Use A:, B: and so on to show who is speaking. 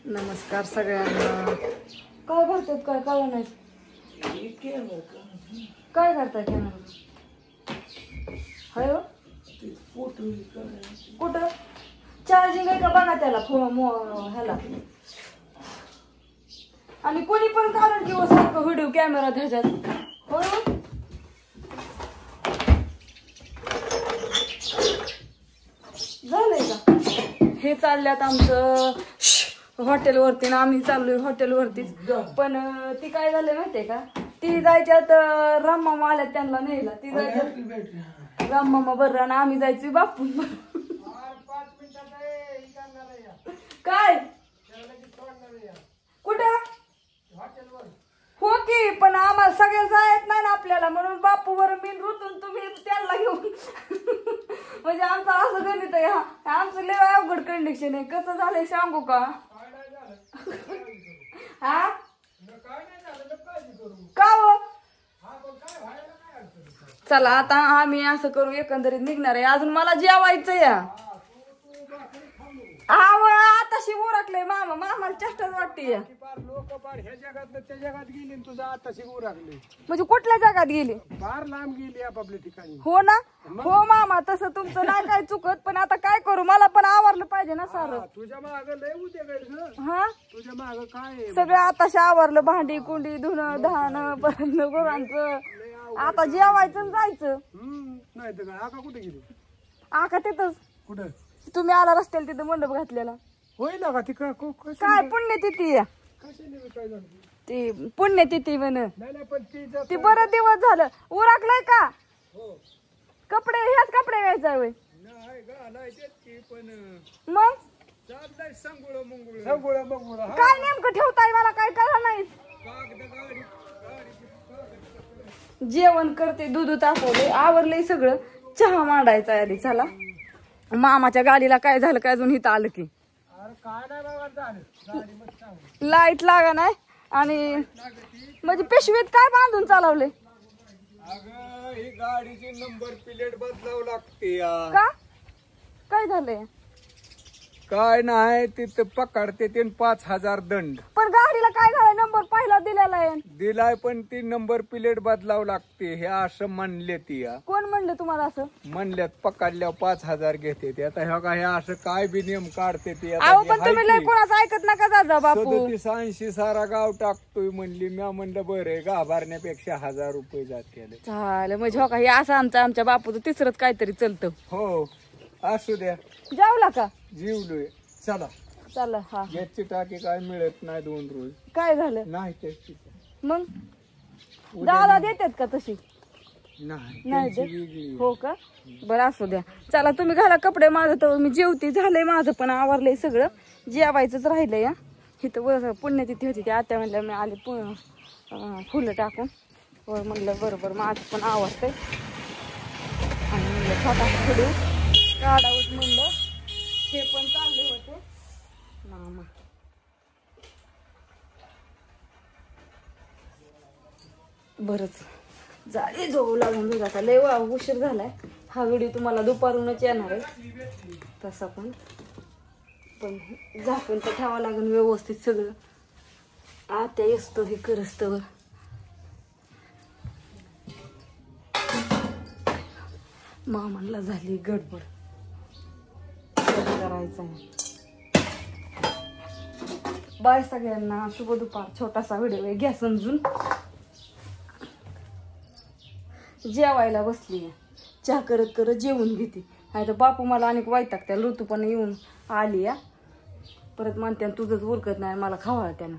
A: नमस्कार सगळ्यांना. काय करतात काय कळलं नाही. काय करताय कॅमेरा? हाय कुठं चार्जिंग आहे का बघा त्याला ह्याला. आणि कोणी पण कारण किंवा सारखं व्हिडिओ कॅमेरा ह्याच्यात हो. झालंय का हे चालल्यात आमचं हॉटेलवरती ना. आम्ही चाललोय हॉटेलवरतीच. पण ती काय झालं माहितीये का, ती जायच्यात राममामा आल्यात त्यांना न्यायला. ती जायच्यात राममामा बरं आणि आम्ही जायचोय बापू. काय कुठं हो की, पण आम्हाला सगळ्या जायत नाही ना आपल्याला, म्हणून बापू वर मी रुतून तुम्ही त्यांना घेऊन. म्हणजे आमचं असं गणित आहे. आमचं लय अवघड कंडिशन आहे. कसं झालंय सांगू का. हा का हो. चला आता आम्ही असं करू, एकंदरीत निघणार आहे. अजून मला जेवायचं या. आताशी उरकले मामा. मामाला चेष्टाच वाटते.
B: लोक पार ह्या जगात त्या जगात गेली, तुझा आताशी उरकले.
A: म्हणजे कुठल्या जगात गेली?
B: फार लांब गेली आपापल्या ठिकाणी.
A: हो ना. हो मामा तसं तुमचं नाही काय चुकत, पण आता काय करू, मला पण आवरलं पाहिजे ना सारं.
B: तुझ्या माग लय उद्या
A: हा
B: तुझ्या माग काय
A: सगळं आताशी आवरलं. भांडी कुंडी धुणं धाणं परत गुरांचं. आता जेवायचं आणि जायचं.
B: नाही तर काय. आका कुठे गेली?
A: आका तिथंच.
B: कुठं?
A: तुम्ही आला रस्त्याला तिथं मंडप घातलेला.
B: होईल का ती
A: काय पुण्यतिथी आहे
B: काय झालं?
A: ती पुण्यतिथी म्हण.
B: नाही पण
A: ती बरं दिवस झालं. उरकलंय का कपडे? ह्याच कपडे घ्यायचा होय मग. काय नेमकं ठेवताय मला काय कळलं नाही. जेवण करते, दूध तापवले, आवरलंय सगळं. चहा मांडायचा आधी. चला मामाच्या गाडीला काय झालं काय अजून इथं आलं की लाईट लागा नाही. आणि म्हणजे पिशवीत काय बांधून चालवले.
B: ही गाडीची नंबर प्लेट बदलावं लागते.
A: का काय झालंय?
B: काय नाही तिथं पकडते ते 5,000 दंड.
A: पण गाडीला काय झालं? नंबर पहिला दिलेला आहे.
B: दिलाय पण ती नंबर प्लेट बदलावं लागते हे असं म्हणले. ती
A: कोण म्हणलं तुम्हाला असं?
B: म्हणल्यात पकडल्यावर 5,000 घेते ते. आता हे असं काय बी नियम काढते ते.
A: पण तुम्ही लय कोणाचं ऐकत नका दादा बापू.
B: 87-80 सारा गाव टाकतोय म्हणली. मी म्हणलं बरं गाभारण्यापेक्षा 1,000 रुपये जाते.
A: चालेल म्हणजे हो का. हे असं आमच्या बापूचं तिसरंच काहीतरी चलतं.
B: हो असू द्या.
A: जेवला का?
B: जीवलोय. चला
A: चला. हा
B: गॅसची टाकी काय मिळत नाही 2 रोज.
A: काय झालं?
B: नाही त्याची
A: मग दादा देतात का तशी?
B: नाही
A: नाही हो का. बरं असू द्या. चला तुम्ही घाला कपडे. माझं तर मी जेवते झालंय. माझं पण आवरलंय सगळं. जेवायचंच राहिलंय. इथं पुण्यतिथी होती. ती आत्या म्हणल्या मी आले फुलं टाकून वर. म्हणलं बरोबर माझं पण आवडतंय. आणि म्हणलं छोटा फुडू काढावत म्हणलं. हे पण चालले होते मामा. बरंच जाळी झोपू लागून जाता. लय उशीर झालाय. हा व्हिडिओ तुम्हाला दुपारूनच येणार आहे तसा. पण झाकून तर ठेवावं लागेल व्यवस्थित सगळं. आत्या येतो हे करस्तवर. मामाला झाली गडबड. करायचं आहे. बाय सगळ्यांना. शुभ दुपार. छोटासा व्हिडिओ आहे. घ्या समजून. जेवायला बसली. चहा करत करत जेवून घेते. नाही तर बापू मला अनेक वैतागत्या. ऋतू पण येऊन आली या. परत म्हणते तुझंच उरकत नाही मला खावा त्यानं.